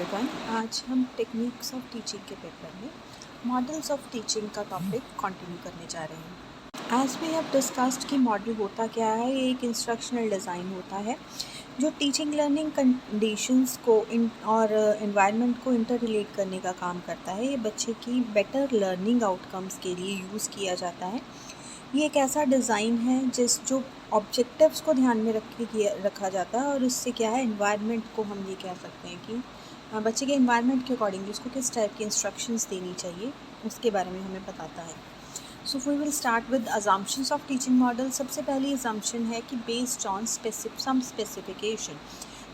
Everyone. आज हम techniques of teaching के पेपर में मॉडल्स ऑफ टीचिंग का टॉपिक कंटिन्यू करने जा रहे हैं। एज वी हैव डिस्कस्ड कि मॉडल होता क्या है, ये एक इंस्ट्रक्शनल डिज़ाइन होता है जो टीचिंग लर्निंग कंडीशंस को और एनवायरनमेंट को इंटर रिलेट करने का काम करता है। ये बच्चे की बेटर लर्निंग आउटकम्स के लिए यूज़ किया जाता है। ये एक ऐसा डिज़ाइन है जो ऑब्जेक्टिव्स को ध्यान में रखा जाता है और इससे क्या है, एनवायरनमेंट को हम ये कह सकते हैं कि बच्चे के एनवायरनमेंट के अकॉर्डिंगली उसको किस टाइप की इंस्ट्रक्शंस देनी चाहिए उसके बारे में हमें बताता है। So we will start with assumptions of teaching model. सबसे पहली अजम्पशन है कि बेस्ड ऑन सम स्पेसिफिकेशन।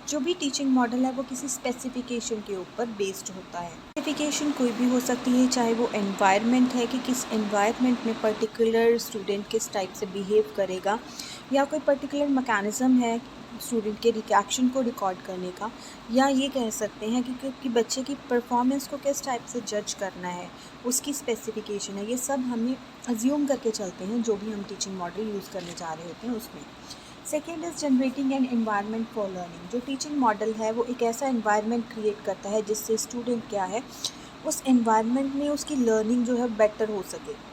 जो भी टीचिंग मॉडल है वो किसी स्पेसिफिकेशन के ऊपर बेस्ड होता है। स्पेसिफिकेशन कोई भी हो सकती है, चाहे वो एनवायरनमेंट है कि किस एनवायरनमेंट में पर्टिकुलर स्टूडेंट किस टाइप से बिहेव करेगा, या कोई पर्टिकुलर मैकेनिज़्म है स्टूडेंट के रिएक्शन को रिकॉर्ड करने का, या ये कह सकते हैं कि बच्चे की परफॉर्मेंस को किस टाइप से जज करना है, उसकी स्पेसिफिकेशन है। ये सब हमें अज्यूम करके चलते हैं जो भी हम टीचिंग मॉडल यूज़ करने जा रहे होते हैं उसमें। Second is generating an environment for learning. जो टीचिंग मॉडल है वो एक ऐसा एनवायरनमेंट क्रिएट करता है जिससे स्टूडेंट क्या है, उस एनवायरनमेंट में उसकी लर्निंग जो है बेटर हो सके।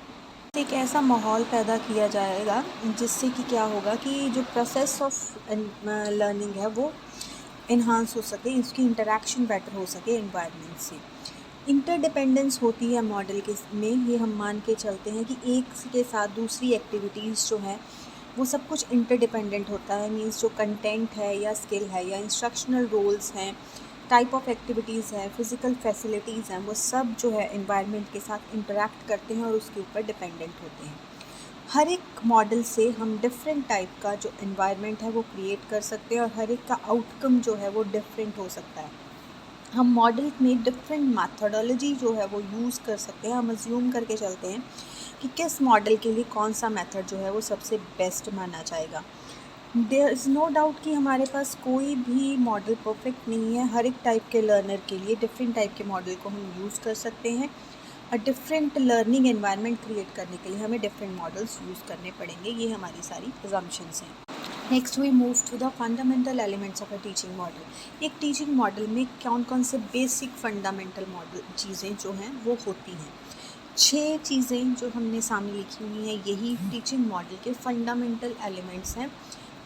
एक ऐसा माहौल पैदा किया जाएगा जिससे कि क्या होगा कि जो प्रोसेस ऑफ लर्निंग है वो इन्हांस हो सके, उसकी इंटरेक्शन बेटर हो सके एनवायरनमेंट से। इंटरडिपेंडेंस होती है मॉडल के में, ये हम मान के चलते हैं कि एक के साथ दूसरी एक्टिविटीज़ जो हैं वो सब कुछ इंटरडिपेंडेंट होता है। मीन्स जो कंटेंट है या स्किल है या इंस्ट्रक्शनल रोल्स हैं, टाइप ऑफ एक्टिविटीज़ है, फिज़िकल फैसिलिटीज़ हैं, वो सब जो है एनवायरनमेंट के साथ इंटरेक्ट करते हैं और उसके ऊपर डिपेंडेंट होते हैं। हर एक मॉडल से हम डिफरेंट टाइप का जो एनवायरनमेंट है वो क्रिएट कर सकते हैं और हर एक का आउटकम जो है वो डिफरेंट हो सकता है। हम मॉडल में डिफरेंट मैथडोलॉजी जो है वो यूज़ कर सकते हैं। हम अज्यूम करके चलते हैं कि किस मॉडल के लिए कौन सा मेथड जो है वो सबसे बेस्ट माना जाएगा। देयर इज़ नो डाउट कि हमारे पास कोई भी मॉडल परफेक्ट नहीं है। हर एक टाइप के लर्नर के लिए डिफरेंट टाइप के मॉडल को हम यूज़ कर सकते हैं और डिफरेंट लर्निंग एनवायरनमेंट क्रिएट करने के लिए हमें डिफरेंट मॉडल्स यूज़ करने पड़ेंगे। ये हमारी सारी अजम्पशंस हैं। Next we move to the fundamental elements of a teaching model. एक टीचिंग मॉडल में कौन कौन से बेसिक फंडामेंटल मॉडल चीज़ें जो हैं वो होती हैं। 6 चीज़ें जो हमने सामने लिखी हुई हैं, यही टीचिंग मॉडल के फंडामेंटल एलिमेंट्स हैं,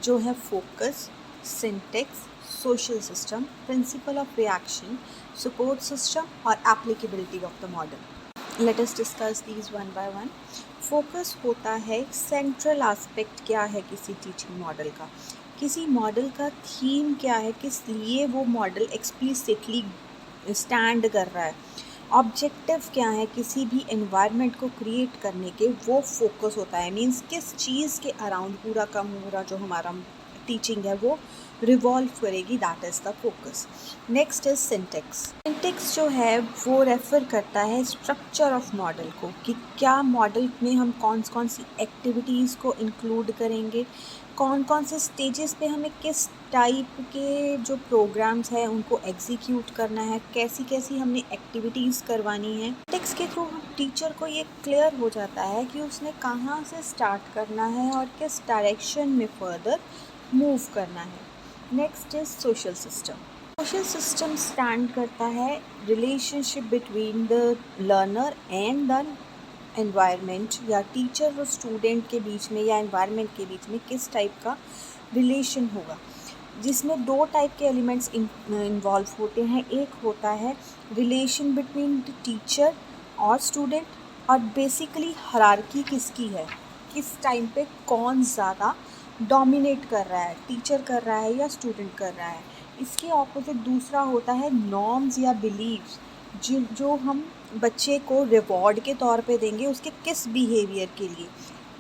जो है focus, syntax, social system, principle of reaction, support system और applicability of the model. Let us discuss these one by one. Focus होता है सेंट्रल एस्पेक्ट क्या है किसी टीचिंग मॉडल का, किसी मॉडल का थीम क्या है, किस लिए वो मॉडल एक्सप्लिसिटली स्टैंड कर रहा है, ऑब्जेक्टिव क्या है किसी भी एनवायरनमेंट को क्रिएट करने के, वो फोकस होता है। मीन्स किस चीज़ के अराउंड पूरा का पूरा जो हमारा टीचिंग है वो रिवॉल्व करेगी, that is the focus. Next is syntax. Syntax जो है वो रेफ़र करता है स्ट्रक्चर ऑफ मॉडल को, कि क्या मॉडल में हम कौन कौन सी एक्टिविटीज़ को इंक्लूड करेंगे, कौन कौन से स्टेजेस पे हमें किस टाइप के जो प्रोग्राम्स हैं उनको एग्जीक्यूट करना है, कैसी कैसी हमने एक्टिविटीज़ करवानी है। सिंटेक्स के थ्रू टीचर को ये क्लियर हो जाता है कि उसने कहाँ से स्टार्ट करना है और किस डायरेक्शन में फर्दर मूव करना है। Next is social system. Social system stand करता है relationship between the learner and the environment, या टीचर और स्टूडेंट के बीच में या एनवायरनमेंट के बीच में किस टाइप का रिलेशन होगा, जिसमें 2 टाइप के एलिमेंट्स इन्वॉल्व होते हैं। एक होता है रिलेशन बिटवीन द टीचर और स्टूडेंट, और बेसिकली हायरार्की किसकी है, किस टाइम पे कौन ज़्यादा डोमिनेट कर रहा है, टीचर कर रहा है या स्टूडेंट कर रहा है। इसके ऑपोजिट दूसरा होता है नॉर्म्स या बिलीव्स, जो हम बच्चे को रिवॉर्ड के तौर पे देंगे उसके किस बिहेवियर के लिए,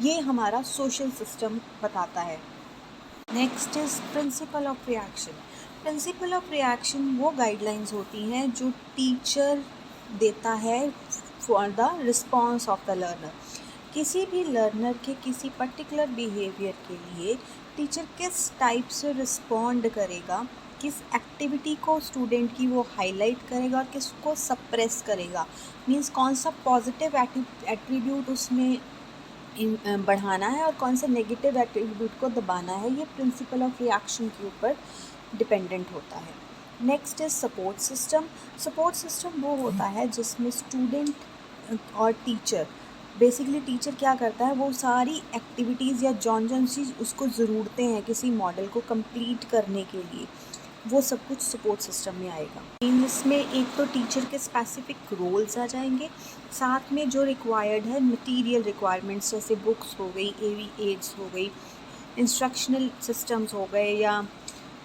ये हमारा सोशल सिस्टम बताता है। Next is principal of reaction. Principal of reaction वो गाइडलाइंस होती हैं जो टीचर देता है for the response of the learner. किसी भी लर्नर के किसी पर्टिकुलर बिहेवियर के लिए टीचर किस टाइप से रिस्पॉन्ड करेगा, किस एक्टिविटी को स्टूडेंट की वो हाईलाइट करेगा और किसको सप्रेस करेगा। मीन्स कौन सा पॉजिटिव एट्रीब्यूट उसमें बढ़ाना है और कौन से नेगेटिव एट्रीब्यूट को दबाना है, ये प्रिंसिपल ऑफ रिएक्शन के ऊपर डिपेंडेंट होता है। Next is support system. Support system वो होता है जिसमें स्टूडेंट और टीचर, बेसिकली टीचर क्या करता है, वो सारी एक्टिविटीज़ या जौन जौन सी उसको ज़रूरतें हैं किसी मॉडल को कंप्लीट करने के लिए, वो सब कुछ सपोर्ट सिस्टम में आएगा। इसमें एक तो टीचर के स्पेसिफिक रोल्स आ जाएंगे, साथ में जो रिक्वायर्ड है मटेरियल रिक्वायरमेंट्स, जैसे बुक्स हो गई, एवी एड्स हो गई, इंस्ट्रक्शनल सिस्टम्स हो गए, या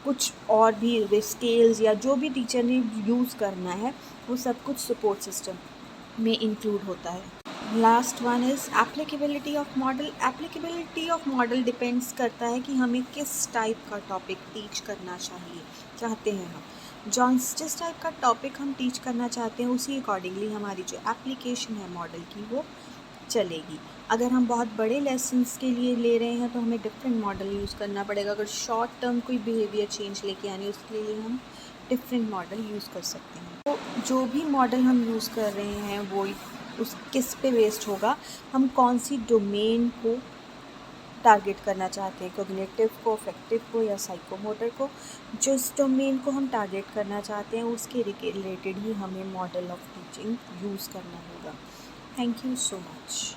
कुछ और भी स्केल्स या जो भी टीचर ने यूज़ करना है, वो सब कुछ सपोर्ट सिस्टम में इंक्लूड होता है। Last one is applicability of model. Applicability of model depends करता है कि हमें किस टाइप का टॉपिक टीच करना चाहते हैं हम। जिस टाइप का टॉपिक हम टीच करना चाहते हैं उसी अकॉर्डिंगली हमारी जो एप्लीकेशन है मॉडल की वो चलेगी। अगर हम बहुत बड़े लेसन्स के लिए ले रहे हैं तो हमें डिफरेंट मॉडल यूज़ करना पड़ेगा। अगर शॉर्ट टर्म कोई बिहेवियर चेंज लेके आनी है उसके लिए हम डिफरेंट मॉडल यूज़ कर सकते हैं। तो जो भी मॉडल हम यूज़ कर रहे हैं वो उस किस पे बेस्ड होगा, हम कौन सी डोमेन को टारगेट करना चाहते हैं, कोग्निटिव को, अफेक्टिव को या साइकोमोटर को। जिस डोमेन को हम टारगेट करना चाहते हैं उसके रिलेटेड ही हमें मॉडल ऑफ टीचिंग यूज़ करना होगा। Thank you so much.